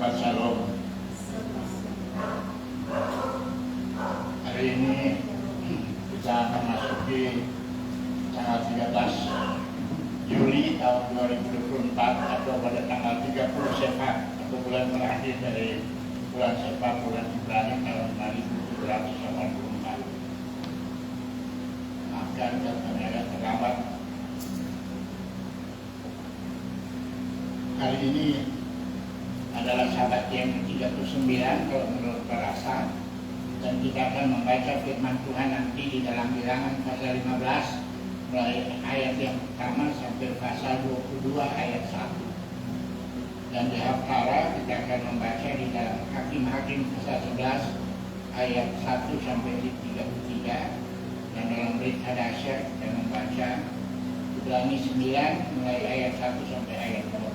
Sahabat Shalom, hari ini kita memasuki tanggal 13 Juli tahun 2024 atau pada tanggal 30 Syawal atau bulan terakhir dari bulan Syawal bulan Ibrani tahun 1484. Maafkan katanya agak terlambat. Hari ini adalah Sabat yang ke-39 kalau menurut bahasa, dan kita akan membaca firman Tuhan nanti di dalam Bilangan pasal 15 mulai ayat yang pertama sampai pasal 22 ayat 1, dan di Haftarah kita akan membaca di dalam Hakim-Hakim pasal 11 ayat 1 sampai 33, dan dalam Brit Hadasyah kita membaca Ibrani 9 mulai ayat 1 sampai ayat 20.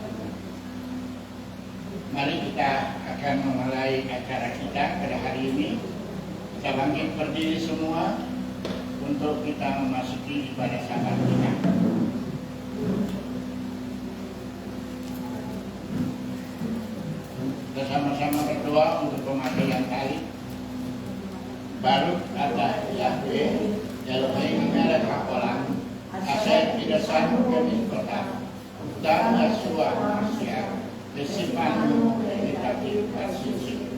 Mari kita akan memulai acara kita pada hari ini. Kita bangkit berdiri semua untuk kita memasuki ibadah sabat kita. Kita sama-sama berdoa untuk pemakaian tali. Baru kata Yahweh, Elohim melech haolam, asher kidasanu kami kota, dan Yeshua Mashiach. Bersifat meditatif bersisi.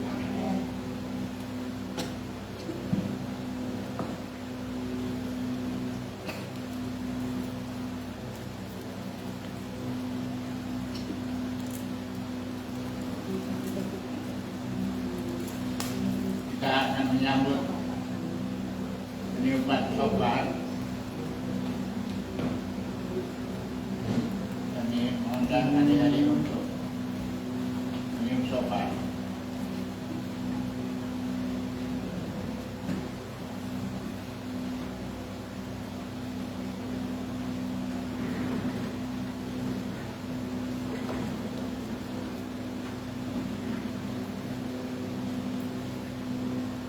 Kita akan menyambut penyubat sobat. Kami mengundang adik-adik untuk sopan.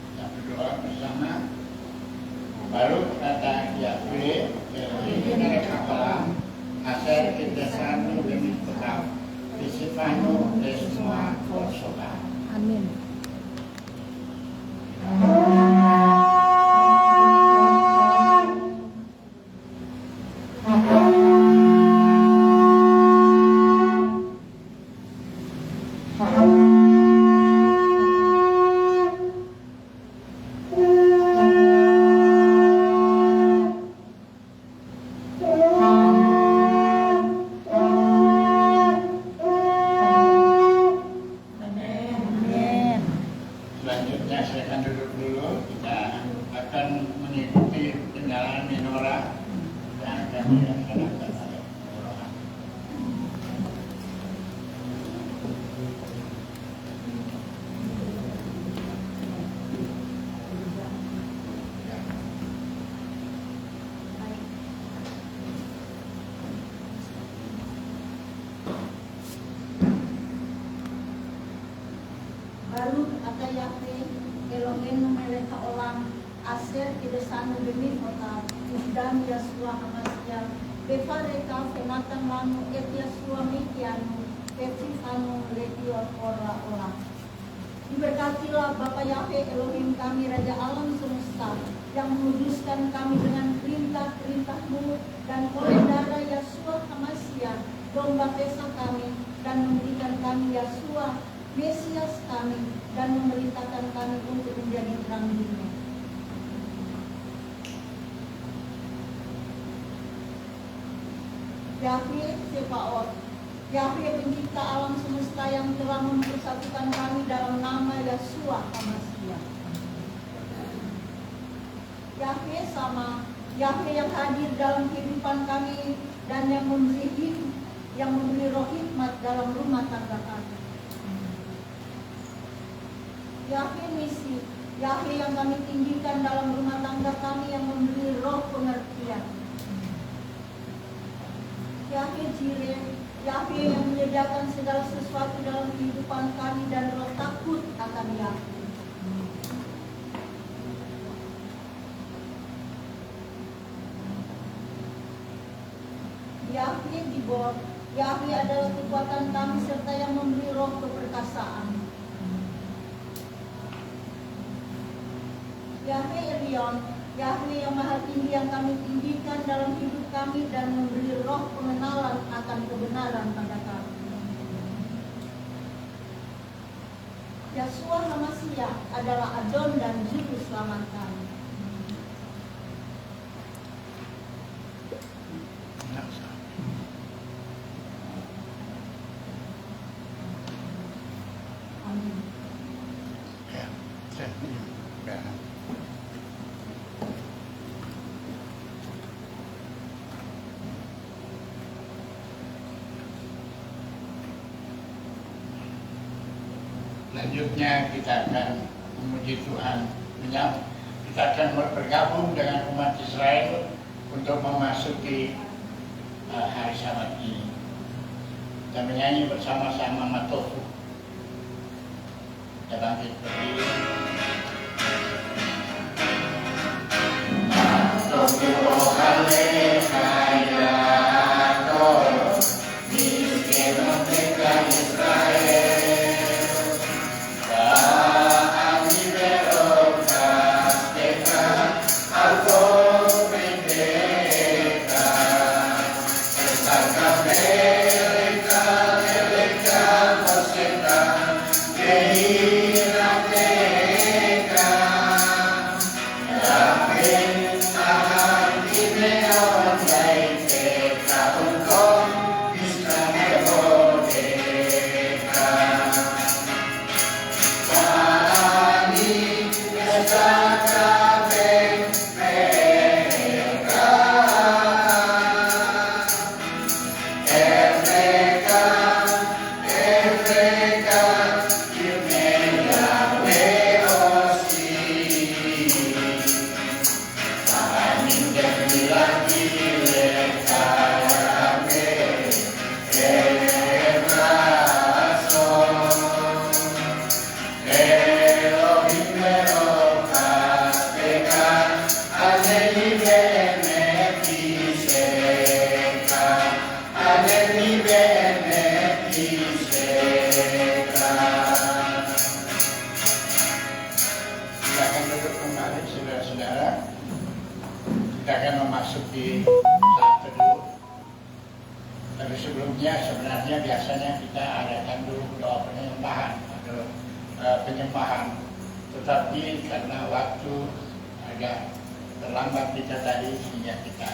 Kita berdoa bersama. Baru kata Yahweh, Elohim melech haolam, asher kidasanu kami kota. Bersifanu semua bersobat. Amin. Baru kata Yahweh, Elohim melech haolam, asher kidasanu kami kota, dan Yeshua Mashiach. Befareka penatan lanu et Yeshua Mikianu, et Sifanu letior ora olah. Diberkatilah Bapa Yahweh Elohim kami, Raja alam semesta, yang menguduskan kami dengan perintah-perintah-Mu, dan oleh darah Yeshua Mashiach, domba pesa kami, dan memberikan kami Yeshua Mesias kami, dan memerintahkan kami untuk menjadi terang dunia. Yahweh Sebaot, Yahweh pencipta alam semesta yang telah mempersatukan kami dalam nama Yeshua Mashiach. Yahweh sama, Yahweh yang hadir dalam kehidupan kami dan yang memberi roh hikmat dalam rumah tangga kami. Yahweh misi, Yahweh yang kami tinggikan dalam rumah tangga kami, yang memberi roh pengertian. Yahweh Jireh, Yahweh yang menyediakan segala sesuatu dalam kehidupan kami, dan roh takut akan Yahweh. Yahweh Gibor, Yahweh adalah kekuatan kami serta yang memberi roh keperkasaan. Yahweh Elion, Yahweh yang Maha Tinggi yang kami tinggikan dalam hidup kami dan memberi roh pengenalan akan kebenaran pada kami. Yeshua HaMashiach adalah Adon dan Juru Selamat kami. Amin. Selanjutnya kita akan memuji Tuhan. Kita akan bergabung dengan umat Israel untuk memasuki hari Sabat ini. Kita menyanyi bersama-sama Matofu. Kita bangkit berdiri. Matofu Halleluya, Miskin Merdeka Israel. Biasanya kita adakan dulu doa penyembahan atau penyembahan, tetapi karena waktu agak terlambat kita tadi sehingga kita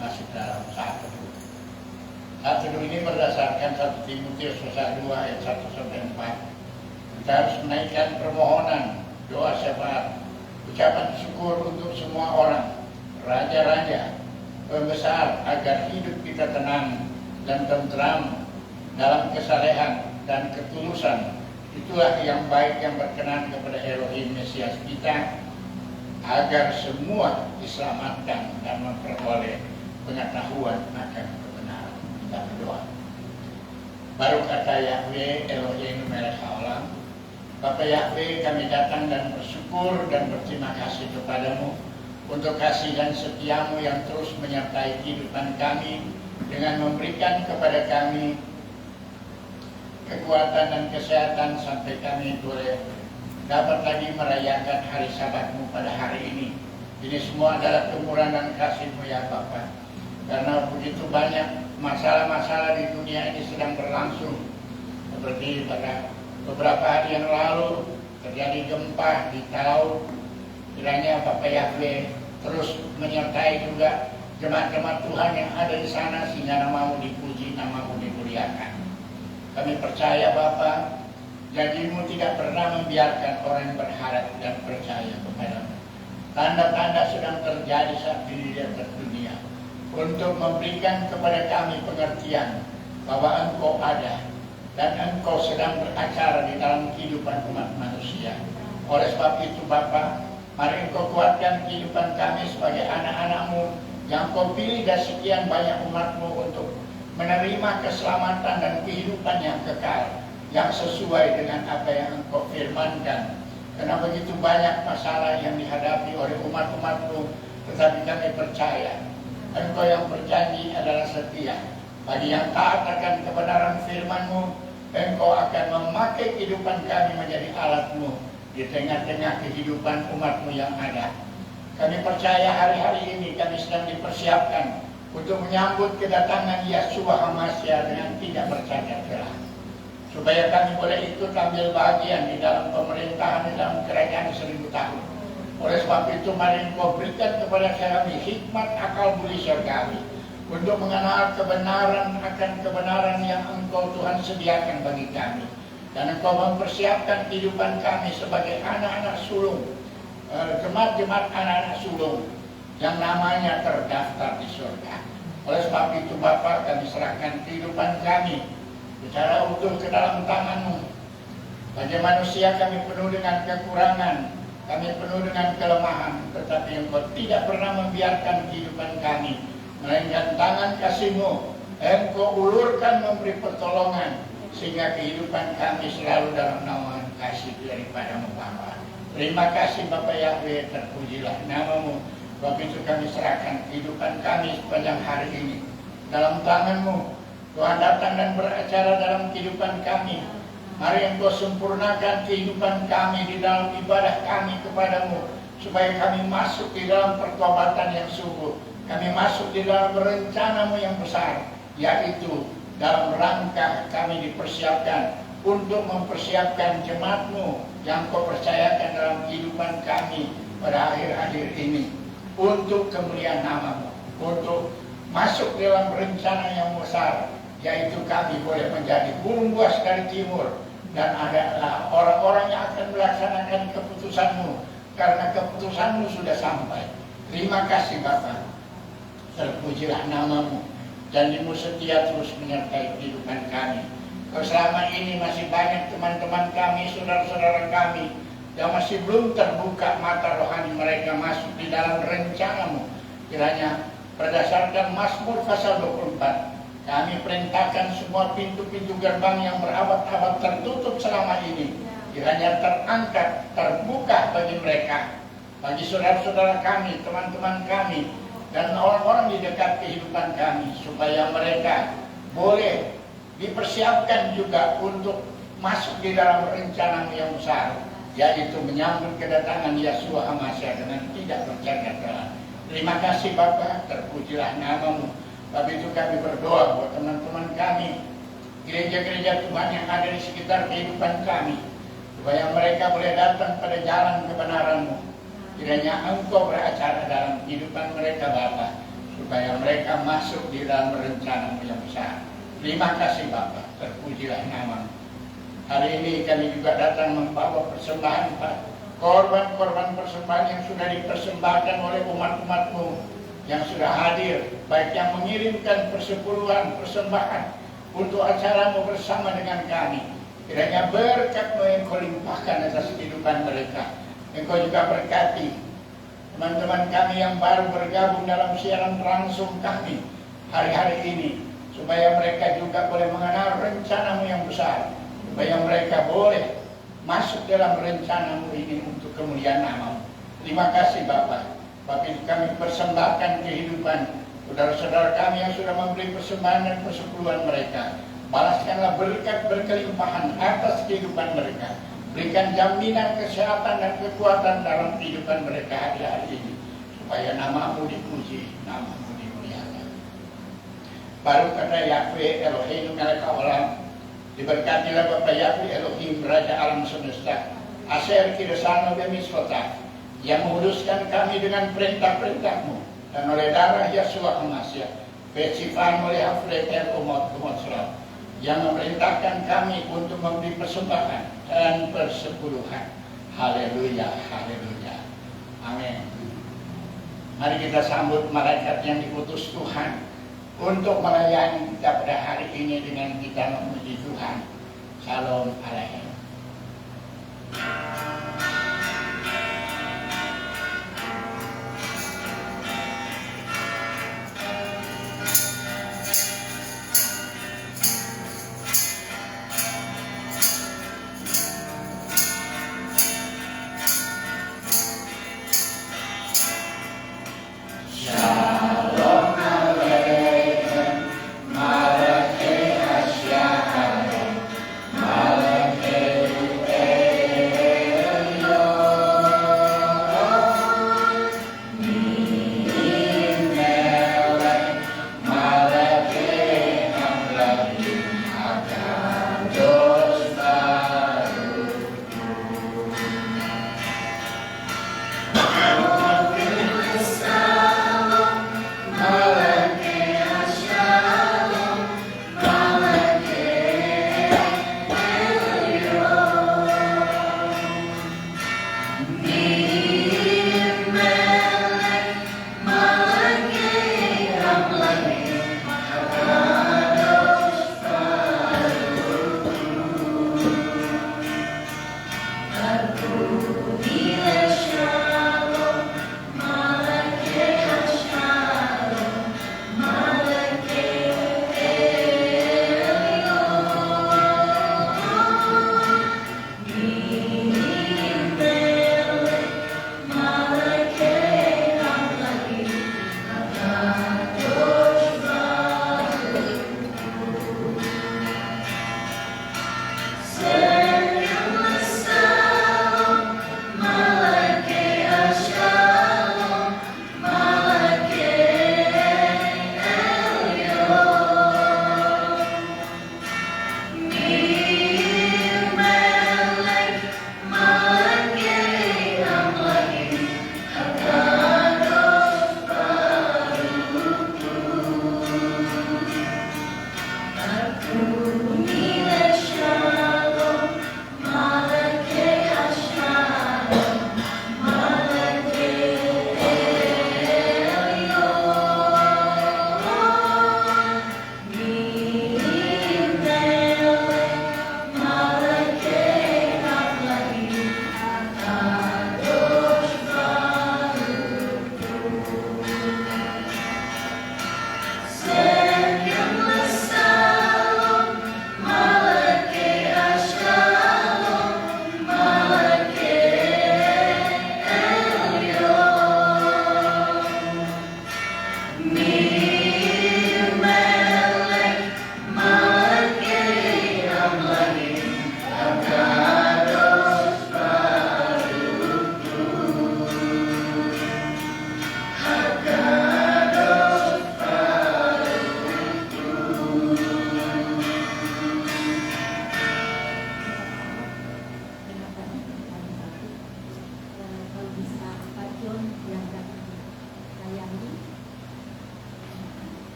masuk dalam saat teduh. Saat teduh ini berdasarkan 1 Timotius 2 ayat 1-4. Kita harus menaikkan permohonan, doa syafaat, ucapan syukur untuk semua orang, raja-raja, pembesar, agar hidup kita tenang dan tentram dalam kesalehan dan ketulusan. Itulah yang baik yang berkenan kepada Elohim Mesias kita, agar semua diselamatkan dan memperoleh pengetahuan akan kebenaran. Kita berdoa. Baru kata Yahweh Elohim melech haolam. Bapa Yahweh, kami datang dan bersyukur dan berterima kasih kepadamu untuk kasih dan setiamu yang terus menyertai kehidupan kami dengan memberikan kepada kami kekuatan dan kesehatan sampai kami boleh dapat lagi merayakan hari Sabatmu pada hari ini. Ini semua adalah kemurahan dan kasih-Mu ya Bapa. Karena begitu banyak masalah-masalah di dunia ini sedang berlangsung. Seperti pada beberapa hari yang lalu terjadi gempa di Talaut. Kiranya Bapak Yahweh terus menyertai juga jemaat-jemaat Tuhan yang ada di sana sehingga nama-Mu dipuji, nama-Mu dimuliakan. Kami percaya Bapa, janji-Mu tidak pernah membiarkan orang yang berharap dan percaya kepadamu. Tanda-tanda sedang terjadi saat ini di atas dunia untuk memberikan kepada kami pengertian bahwa Engkau ada dan Engkau sedang beracara di dalam kehidupan umat manusia. Oleh sebab itu Bapa, mari Engkau kuatkan kehidupan kami sebagai anak-anak-Mu yang Kau pilih dari sekian banyak umat-Mu untuk menerima keselamatan dan kehidupan yang kekal, yang sesuai dengan apa yang Engkau firmankan. Karena begitu banyak masalah yang dihadapi oleh umat-umat-Mu, tetapi kami percaya Engkau yang berjanji adalah setia. Bagi yang taat akan kebenaran firman-Mu, Engkau akan memakai kehidupan kami menjadi alat-Mu di tengah-tengah kehidupan umat-Mu yang ada. Kami percaya hari-hari ini kami sedang dipersiapkan untuk menyambut kedatangan Yeshua HaMashiach dengan tidak bercacat celah. Supaya kami boleh ikut ambil bagian di dalam pemerintahan, di dalam kerajaan 1000 tahun. Oleh sebab itu, mari Engkau berikan kepada kami hikmat akal budi surgawi untuk mengenal kebenaran akan kebenaran yang Engkau Tuhan sediakan bagi kami. Dan Engkau mempersiapkan kehidupan kami sebagai anak-anak sulung, jemaat-jemaat anak-anak sulung yang namanya terdaftar di surga. Oleh sebab itu Bapa, kami serahkan kehidupan kami secara utuh ke dalam tangan-Mu. Bagi manusia kami penuh dengan kekurangan, kami penuh dengan kelemahan, tetapi Engkau tidak pernah membiarkan kehidupan kami, melainkan tangan kasih-Mu Engkau ulurkan memberi pertolongan, sehingga kehidupan kami selalu dalam naungan kasih daripada-Mu Bapa. Terima kasih Bapak Yahweh, terpujilah nama-Mu. Sebab itu kami serahkan kehidupan kami sepanjang hari ini dalam tangan-Mu. Tuhan datang dan beracara dalam kehidupan kami. Mari Engkau sempurnakan kehidupan kami di dalam ibadah kami kepada-Mu, supaya kami masuk di dalam pertobatan yang sungguh. Kami masuk di dalam rencana-Mu yang besar, yaitu dalam rangka kami dipersiapkan untuk mempersiapkan jemaat-Mu yang Kau percayakan dalam kehidupan kami pada akhir-akhir ini, untuk kemuliaan nama-Mu, untuk masuk dalam rencana yang besar, yaitu kami boleh menjadi burung buas dari timur, dan adalah orang-orang yang akan melaksanakan keputusan-Mu, karena keputusan-Mu sudah sampai. Terima kasih Bapa, terpujilah nama-Mu, janji-Mu setia terus menyertai kehidupan kami. Kalau selama ini masih banyak teman-teman kami, saudara-saudara kami yang masih belum terbuka mata rohani mereka masuk di dalam rencana-Mu, kiranya berdasarkan Mazmur pasal 24, kami perintahkan semua pintu-pintu gerbang yang berabad-abad tertutup selama ini, kiranya terangkat, terbuka bagi mereka, bagi saudara-saudara kami, teman-teman kami, dan orang-orang di dekat kehidupan kami, supaya mereka boleh dipersiapkan juga untuk masuk di dalam rencana yang besar, yaitu menyambut kedatangan Yeshua HaMashiach dengan tidak bercacat celah. Terima kasih Bapa, terpujilah nama-Mu. Sebab itu kami berdoa buat teman-teman kami, gereja-gereja Tuhan yang ada di sekitar kehidupan kami, supaya mereka boleh datang pada jalan kebenaran-Mu. Kiranya Engkau beracara dalam kehidupan mereka Bapa, supaya mereka masuk di dalam rencana-Mu yang besar. Terima kasih Bapa, terpujilah nama-Mu. Hari ini kami juga datang membawa persembahan Pak, korban-korban persembahan yang sudah dipersembahkan oleh umat-umat-Mu yang sudah hadir, baik yang mengirimkan persepuluhan persembahan untuk acara-Mu bersama dengan kami. Kiranya berkat-Mu yang Kau limpahkan atas kehidupan mereka. Engkau juga berkati teman-teman kami yang baru bergabung dalam siaran langsung kami hari-hari ini, supaya mereka juga boleh mengenal rencana-Mu yang besar, supaya mereka boleh masuk dalam rencana-Mu ini untuk kemuliaan nama-Mu. Terima kasih Bapa. Bapak kami persembahkan kehidupan saudara-saudara kami yang sudah memberi persembahan dan persepuluhan mereka. Balaskanlah berkat berkelimpahan atas kehidupan mereka. Berikan jaminan kesehatan dan kekuatan dalam kehidupan mereka hari-hari ini, supaya nama-Mu dipuji, nama-Mu dimuliakan. Baru kata Yahweh Elohim melek olam, diberkatilah Bapa Yahweh Elohim Raja alam semesta, Aser Kirsano Bemiswota, yang menguduskan kami dengan perintah-perintah-Mu, dan oleh darah Yeshua HaMashiach, Besifan oleh Afreter Umot Surat, yang memerintahkan kami untuk memberi persembahan dan persepuluhan. Haleluya, haleluya, amin. Mari kita sambut malaikat yang diutus Tuhan untuk melayani kita pada hari ini dengan kita memuji Tuhan. Shalom alaikum. Malake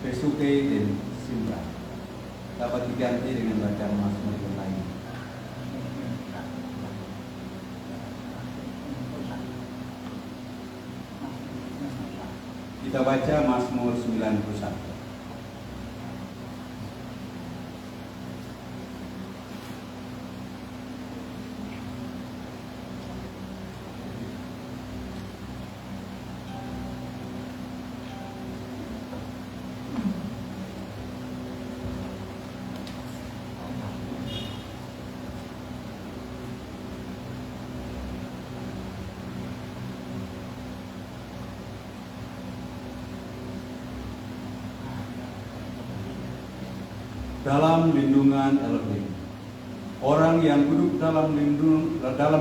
Besuke dan Simba dapat diganti dengan bacaan Mazmur yang lain. Kita baca Mazmur 91. Dalam lindungan Elohim, orang yang duduk dalam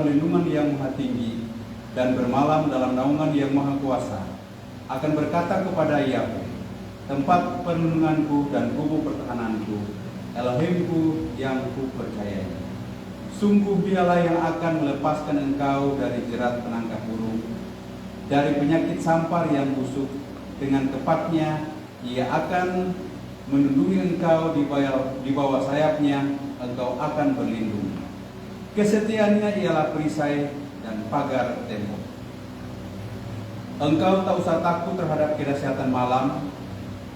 lindungan yang maha tinggi dan bermalam dalam naungan yang maha kuasa akan berkata kepada Yahweh, tempat perlindunganku dan kubu pertahananku, Elohimku yang kupercayai. Sungguh dialah yang akan melepaskan engkau dari jerat penangkap burung, dari penyakit sampar yang busuk. Dengan tepatnya ia akan melindungi engkau di bawah sayapnya, engkau akan berlindung. Kesetiaannya ialah perisai dan pagar tembok. Engkau tak usah takut terhadap kedahsyatan malam,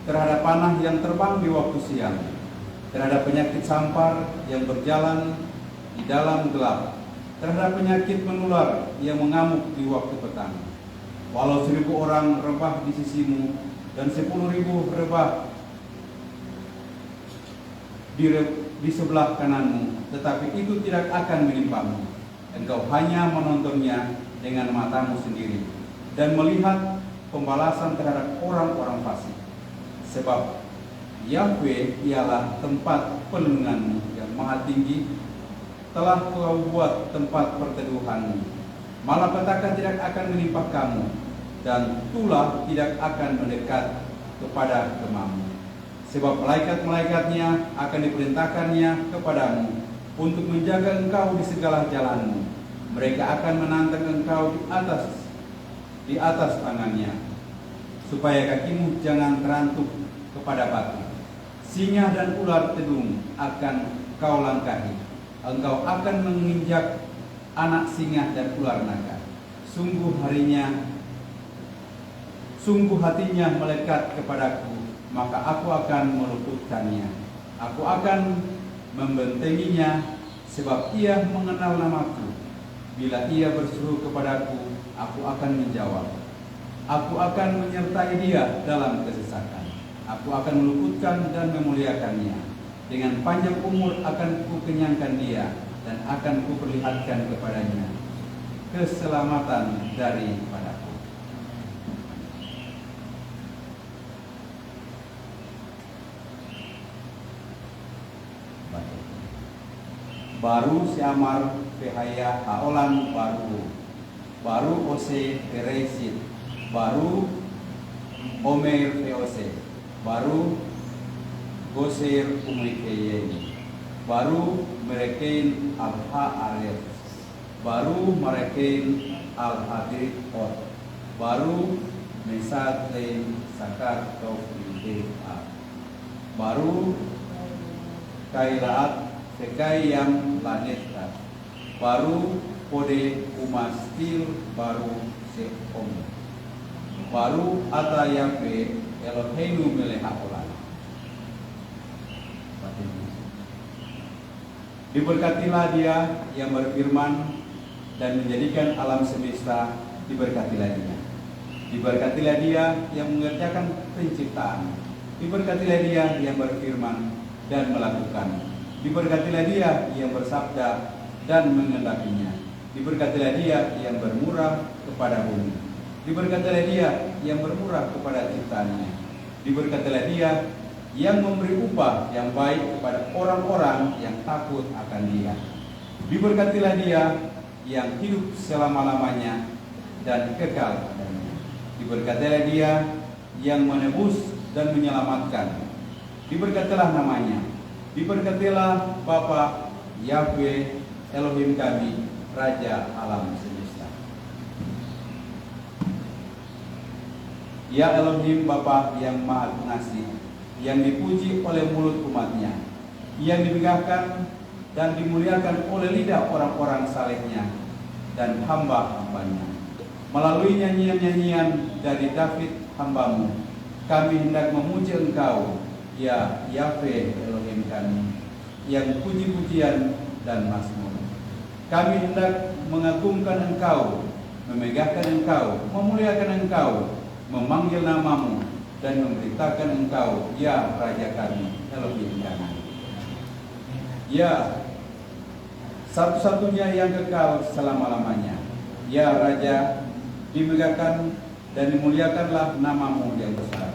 terhadap panah yang terbang di waktu siang, terhadap penyakit sampar yang berjalan di dalam gelap, terhadap penyakit menular yang mengamuk di waktu petang. Walau 1000 orang rebah di sisimu dan 10.000 rebah di sebelah kananmu, tetapi itu tidak akan menimpamu. Engkau hanya menontonnya dengan matamu sendiri dan melihat pembalasan terhadap orang-orang fasik. Sebab Yahweh ialah tempat perlindunganmu yang maha tinggi, telah kau buat tempat perteduhanmu. Malapetaka tidak akan menimpa kamu, dan tulah tidak akan mendekat kepada kemamu. Sebab malaikat-malaikatnya akan diperintahkannya kepadamu untuk menjaga engkau di segala jalanmu. Mereka akan menantang engkau di atas tangannya, supaya kakimu jangan terantuk kepada batu. Singa dan ular tedung akan kau langkahi. Engkau akan menginjak anak singa dan ular naga. Sungguh hatinya melekat kepadaku, maka aku akan meluputkannya. Aku akan membentenginya, sebab ia mengenal namaku. Bila ia berseru kepadaku, aku akan menjawab. Aku akan menyertai dia dalam kesesakan. Aku akan meluputkan dan memuliakannya. Dengan panjang umur akan kukenyangkan dia, dan akan kuperlihatkan kepadanya keselamatan daripadaku. Baru Siamar Pehaya Haolan baru Ose Peresit, baru Omer Peose, baru Gosir Umrikeyeni, baru Merekein Alha Aref, baru Merekein Al-Hadrit Ot, baru Mesatlein Sakar Tofide A, baru Kailaat Sekayam Laneta, baru Kode Umastil, baru Seom, baru Atayape Eloheinu Melehaolan. Diberkatilah dia yang berfirman dan menjadikan alam semesta, diberkatilah dia. Diberkatilah dia yang mengerjakan penciptaan. Diberkatilah dia yang berfirman dan melakukan. Diberkatilah dia yang bersabda dan mengendakinya. Diberkatilah dia yang bermurah kepada bumi. Diberkatilah dia yang bermurah kepada ciptaannya. Diberkatilah dia yang memberi upah yang baik kepada orang-orang yang takut akan dia. Diberkatilah dia yang hidup selama-lamanya dan kekal adanya. Diberkatilah dia yang menebus dan menyelamatkan. Diberkatilah namanya. Diberkatilah Bapa Yahweh Elohim kami, Raja alam semesta. Ya Elohim Bapa yang Maha Pengasih, yang dipuji oleh mulut umatnya, yang dimegahkan dan dimuliakan oleh lidah orang-orang salehnya dan hamba-hambanya. Melalui nyanyian-nyanyian dari David hambamu, kami hendak memuji Engkau, ya Yahweh Elohim kami, yang puji-pujian dan mazmur. Kami hendak mengagungkan Engkau, memegahkan Engkau, memuliakan Engkau, memanggil namamu, dan memberitakan Engkau, ya Raja kami, Elohim kami. Ya, satu-satunya yang kekal selama-lamanya. Ya Raja, dimegahkan dan dimuliakanlah namamu yang besar.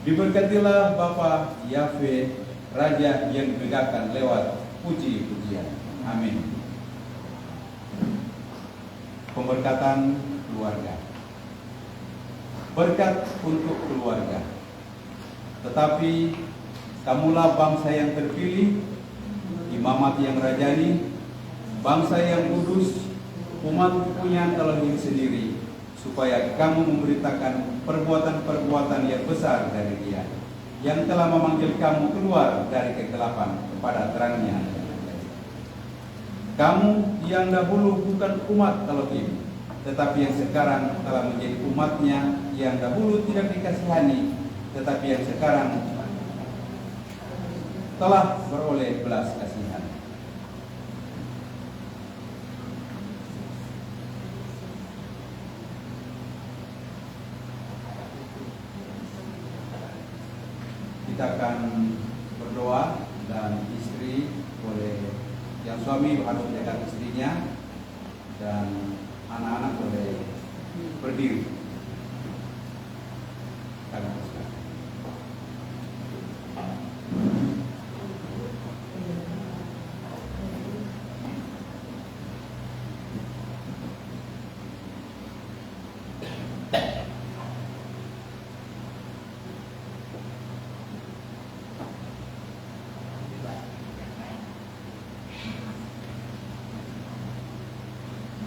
Diberkatilah Bapa Yahweh, Raja yang dimegahkan lewat puji-pujian. Amin. Pemberkatan keluarga. Berkat untuk keluarga. Tetapi kamulah bangsa yang terpilih, imamat yang rajani, bangsa yang kudus, umat punya Elohim sendiri, supaya kamu memberitakan perbuatan-perbuatan yang besar dari Dia, yang telah memanggil kamu keluar dari kegelapan kepada terangnya. Kamu yang dahulu bukan umat Elohim, tetapi yang sekarang telah menjadi umatnya, yang dahulu tidak dikasihani, tetapi yang sekarang telah beroleh belas kasihan. Kita akan berdoa, dan istri boleh, yang suami harus dekat istrinya, dan anak-anak boleh berdiri.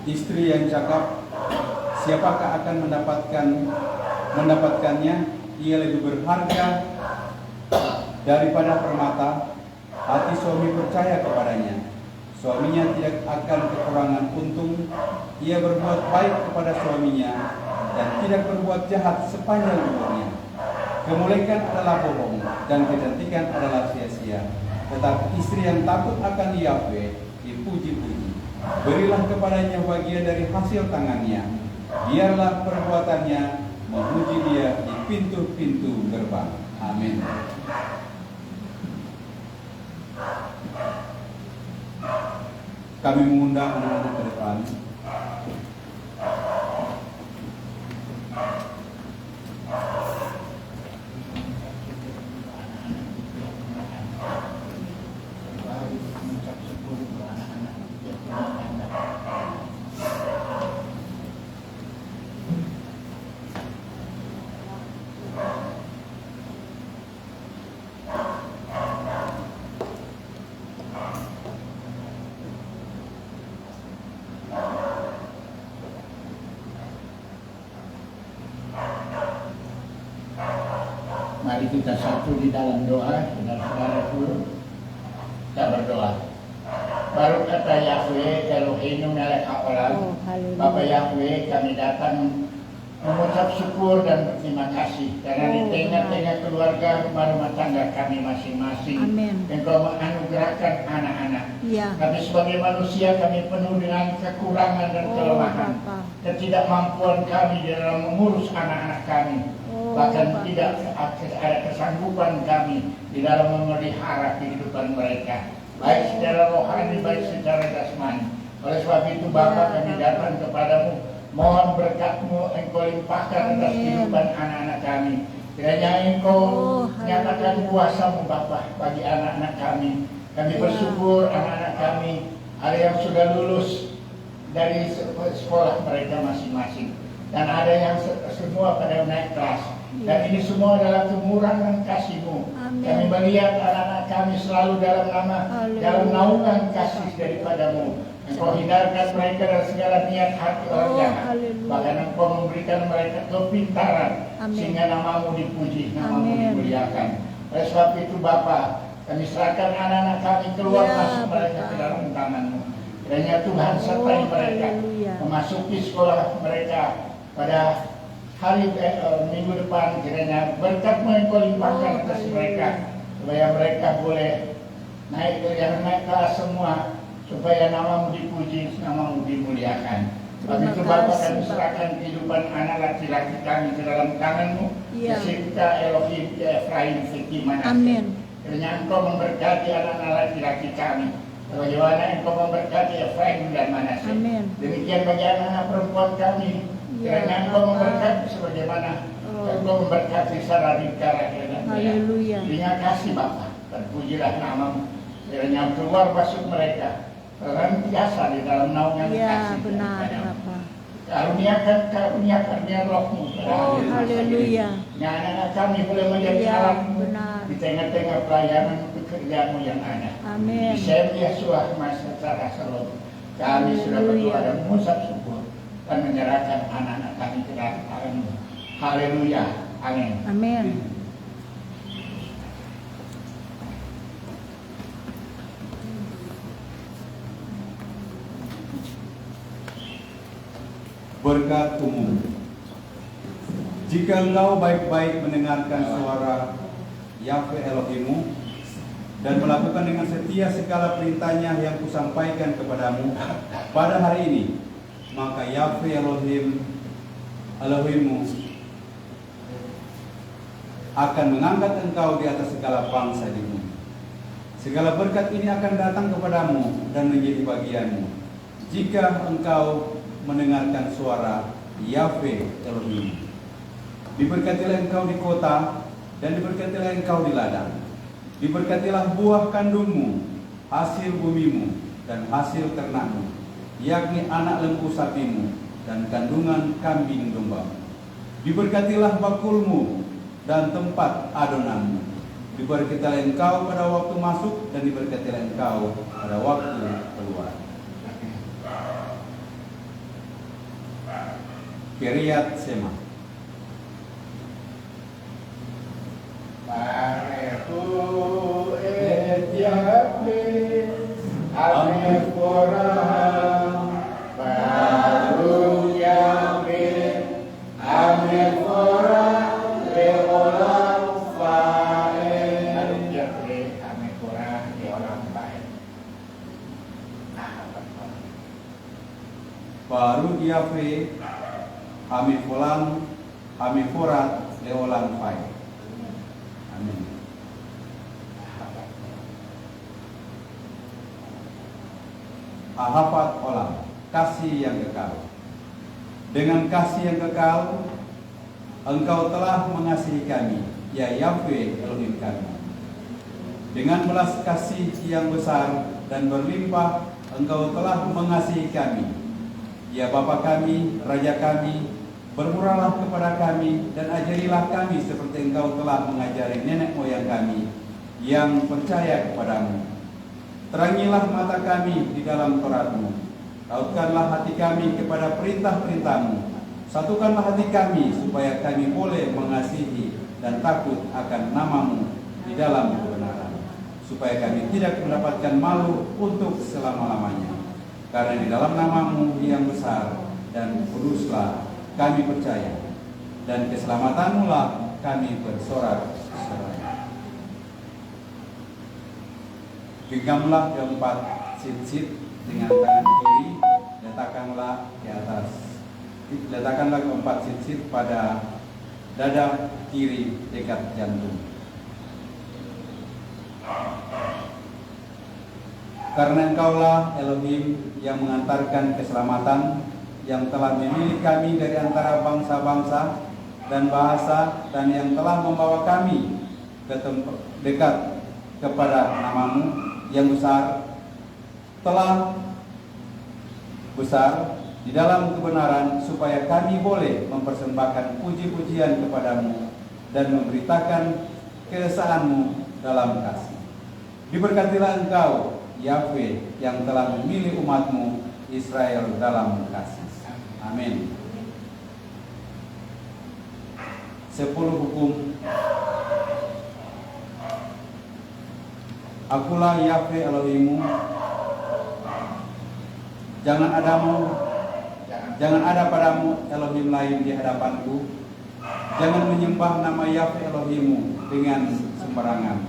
Istri yang cakap, siapakah akan mendapatkannya? Ia lebih berharga daripada permata. Hati suami percaya kepadanya, Suaminya tidak akan kekurangan untung. Ia berbuat baik kepada suaminya dan tidak berbuat jahat sepanjang umurnya. Kemuliaan adalah bohong dan kecantikan adalah sia-sia. Tetapi istri yang takut akan Yahweh dipuji-puji. Berilah kepadanya bagian dari hasil tangannya. Biarlah perbuatannya memuji dia di pintu-pintu gerbang. Amin. Kami mengundang anak-anak ke depan. Mari kita satu di dalam doa, saudara-saudaraku. Kita berdoa. Baru kata Yahweh, Elohim melek haolam. Bapak Yahweh, kami datang mengucap syukur dan berterima kasih karena di tengah-tengah keluarga rumah tangga kami masing-masing. Engkau menganugerahkan anak-anak. Kami sebagai manusia kami penuh dengan kekurangan dan kelemahan. Ketidakmampuan kami di dalam mengurus anak-anak kami. Bahkan tidak ada kesanggupan kami di dalam memelihara kehidupan mereka, baik secara rohani, baik secara jasmani. Oleh sebab itu Bapa, kami datang kepadamu, mohon berkat-Mu Engkau limpahkan atas kehidupan anak-anak kami. Kiranya Engkau nyatakan kuasa-Mu Bapa bagi anak-anak kami. Kami bersyukur anak-anak kami ada yang sudah lulus dari sekolah mereka masing-masing, dan ada yang semua pada naik kelas. Dan ini semua adalah kemurahan kasih-Mu. Kami melihat anak-anak kami selalu dalam naungan kasih daripada-Mu. Engkau hindarkan mereka dari segala niat hati orang jahat. Bahkan Engkau memberikan mereka kepintaran sehingga nama-Mu dipuji, nama-Mu dimuliakan. Oleh sebab itu Bapa, kami serahkan anak-anak kami keluar masuk mereka ke dalam tangan-Mu. Kiranya Tuhan sertai mereka memasuki sekolah mereka pada hari minggu depan. Kiranya berkat-Mu Engkau limpahkan atas mereka, supaya mereka boleh naik kelas semua, supaya nama-Mu dipuji, nama-Mu dimuliakan. Sebab itu Bapa, kami serahkan kehidupan anak laki-laki kami ke dalam tangan-Mu. Yesinta Elohim Efraim Siti Manase. Kiranya Engkau memberkati anak-anak laki-laki kami, sebagaimana Engkau memberkati Efraim dan Manase. Demikian bagi anak-anak perempuan kami. Kiranya Engkau memberkati sebagaimana Engkau memberkati Sarah, Rika, Rahel dan Lea. Terima kasih Bapa, terpujilah nama-Mu. Kiranya keluar masuk mereka senantiasa di dalam naungan kasih daripada-Mu. Karuniakan Roh-Mu. Haleluya. Anak-anak kami boleh menjadi alat-Mu di tengah-tengah pelayanan pekerjaan-Mu yang ada. Di Sem Yesua secara seluruh kami sudah berdoa dan mengucap syukur dan menyerahkan anak-anak kami ke dalam tangan-Mu. Haleluya. Amin. Berkat umum. Jika engkau baik-baik mendengarkan suara Yahweh Elohimmu dan melakukan dengan setia segala perintahnya yang kusampaikan kepadamu pada hari ini, maka Yahweh Elohimmu akan mengangkat engkau di atas segala bangsa di bumi. Segala berkat ini akan datang kepadamu dan menjadi bagianmu jika engkau mendengarkan suara Yahweh Elohim. Diberkatilah engkau di kota dan diberkatilah engkau di ladang. Diberkatilah buah kandungmu, hasil bumimu dan hasil ternakmu, yakni anak lembu sapimu dan kandungan kambing dombamu. Diberkatilah bakulmu dan tempat adonanmu. Diberkatilah engkau pada waktu masuk dan diberkatilah engkau pada waktu keluar. Kiryat Sema. Bareku et Yahweh, Amen. Baru Yahweh, Hamifolam, Hamiforat, Leolam Fai. Amin. Ahafat Olam, kasih yang kekal. Dengan kasih yang kekal, Engkau telah mengasihi kami, ya Yahweh Elohim kami. Dengan belas kasih yang besar dan berlimpah, Engkau telah mengasihi kami, ya Bapa kami, Raja kami. Bermurahlah kepada kami dan ajarilah kami seperti Engkau telah mengajari nenek moyang kami yang percaya kepadamu. Terangilah mata kami di dalam Taurat-Mu. Tautkanlah hati kami kepada perintah-perintah-Mu. Satukanlah hati kami supaya kami boleh mengasihi dan takut akan nama-Mu di dalam kebenaran, supaya kami tidak mendapatkan malu untuk selama-lamanya. Karena di dalam nama-Mu yang besar dan kuduslah kami percaya, dan keselamatan-Mu lah kami bersorak-sorai. Genggamlah keempat sit-sit dengan tangan kiri, letakkanlah di atas. Letakkanlah keempat sit-sit pada dada kiri dekat jantung. Karena Engkaulah Elohim yang mengantarkan keselamatan, yang telah memilih kami dari antara bangsa-bangsa dan bahasa, dan yang telah membawa kami ke tempat dekat kepada nama-Mu yang besar, telah besar di dalam kebenaran, supaya kami boleh mempersembahkan puji-pujian kepadamu dan memberitakan keesaan-Mu dalam kasih. Diberkatilah Engkau, Yahweh, yang telah memilih umat-Mu Israel dalam kasih. Amin. 10 hukum. Akulah Yahweh Elohimmu. Jangan ada padamu Elohim lain di hadapanku. Jangan menyembah nama Yahweh Elohimmu dengan sembarangan.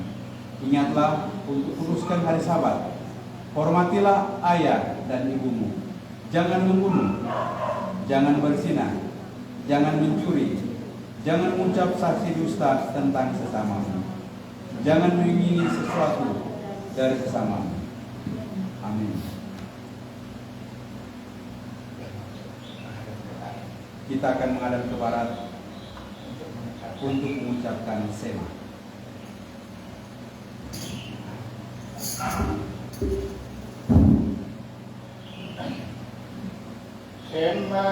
Ingatlah untuk kuduskan hari Sabat. Hormatilah ayah dan ibumu. Jangan membunuh. Jangan berzina. Jangan mencuri. Jangan mengucap saksi dusta tentang sesamamu. Jangan mengingini sesuatu dari sesamamu. Amin. Kita akan menghadap ke barat untuk mengucapkan Sema. Sema